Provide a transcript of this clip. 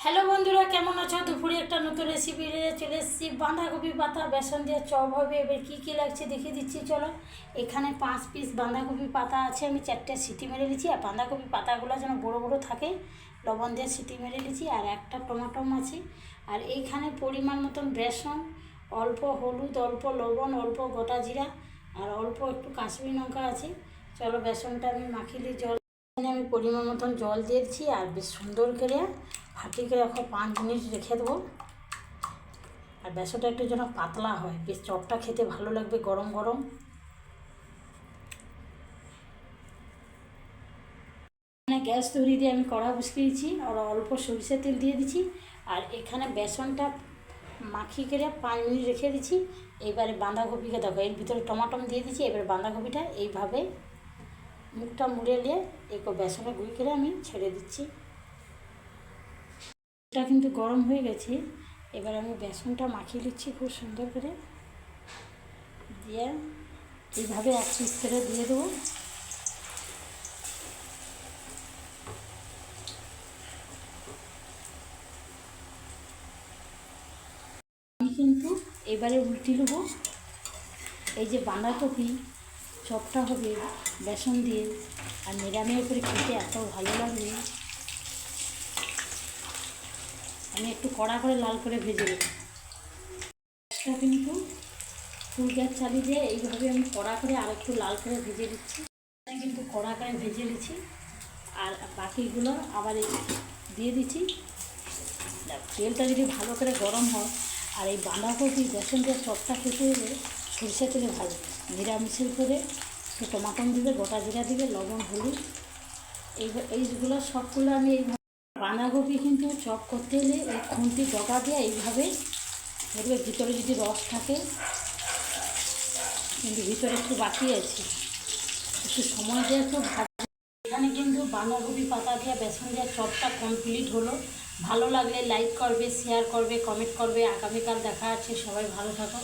Hello বন্ধুরা, কেমন আছো? দুপুরে একটা নতুন রেসিপি নিয়ে চলে এসেছি। বাঁধাকপি পাতা বেসন দিয়ে চপ হবে। এবার কী কী লাগছে দেখিয়ে দিচ্ছি, চলো। এখানে 5 পিস বাঁধাকপি পাতা আছে, আমি 4টে সিটি মেরে নিচ্ছি। আর বাঁধাকপি পাতাগুলো যেন বড় বড় থাকে, লবণ দিয়ে সিটি মেরে নিচ্ছি। আর একটা টমাটো আছে। আর এইখানে পরিমাণ মতন বেসন, অল্প হলুদ, অল্প লবণ, অল্প গোটা জিরা আর অল্প একটু কাশ্মীরি লঙ্কা আছে। চলো বেসনটা আমি মাখিয়ে দিই। জল আমি পরিমাণ মতন জল দিয়েছি আর বেশ সুন্দর করে ফাটিয়ে রাখো, 5 মিনিট রেখে দেবো। আর বেসনটা একটু যেন পাতলা হয়, বেশ চপটা খেতে ভালো লাগবে গরম গরম। এখানে গ্যাস ধরিয়ে দিয়ে আমি কড়া বসিয়েছি আর অল্প সরিষার তেল দিয়ে দিচ্ছি। আর এখানে বেসনটা মাখিয়ে করে 5 মিনিট রেখে দিচ্ছি। এবারে বাঁধাকপিকে দেখো, এর ভিতরে টমাটম দিয়ে দিচ্ছি। এবারে বাঁধাকপিটা এইভাবে মুখটা মুড়ে নিয়ে এই বেসনে গুঁড়ি করে আমি ছেড়ে দিচ্ছি। এটা কিন্তু গরম হয়ে গেছে। এবার আমি বেসনটা মাখিয়ে নিচ্ছি খুব সুন্দর করে, দিয়ে এইভাবে এক পিস করে দিয়ে দেবো। আমি কিন্তু এবারে উল্টে নেবো। এই যে বাঁধাকপি চপটা হবে বেসন দিয়ে, আর নিরামিষ করে খেতে এত ভালো লাগবে। আমি একটু কড়া করে লাল করে ভেজে দেবো। এটা কিন্তু ফুল গ্যাস চালিয়ে দিয়ে এইভাবে আমি কড়া করে আর একটু লাল করে ভেজে দিচ্ছি। কিন্তু কড়া করে ভেজে নিচ্ছি আর বাকিগুলো আবার দিয়ে দিচ্ছি। তেলটা যদি ভালো করে গরম হয়, আর এই বাঁধাকপি বেসন দিয়ে চপটা খেতে হলে সরষে তেলে ভালো, নিরামিষের করে একটু টমাটো দিবে, গোটা জিরা দিবে, লবণ, হলুদ, এইগুলো সবগুলো আমি এইভাবে। বাঁধাকপি কিন্তু চপ করতে হলে এই খুন্তি ডগা দিয়ে এইভাবে দেখবে, ভিতরে যদি রস থাকে, কিন্তু ভিতরে একটু বাকি আছে, একটু সময় দিয়ে একটু এখানে কিন্তু বাঁধাকপি পাতা দিয়ে বেসন দিয়ে চপটা কমপ্লিট হলো। ভালো লাগলে লাইক করবে, শেয়ার করবে, কমেন্ট করবে। আগামীকাল দেখা আছে, সবাই ভালো থাকো।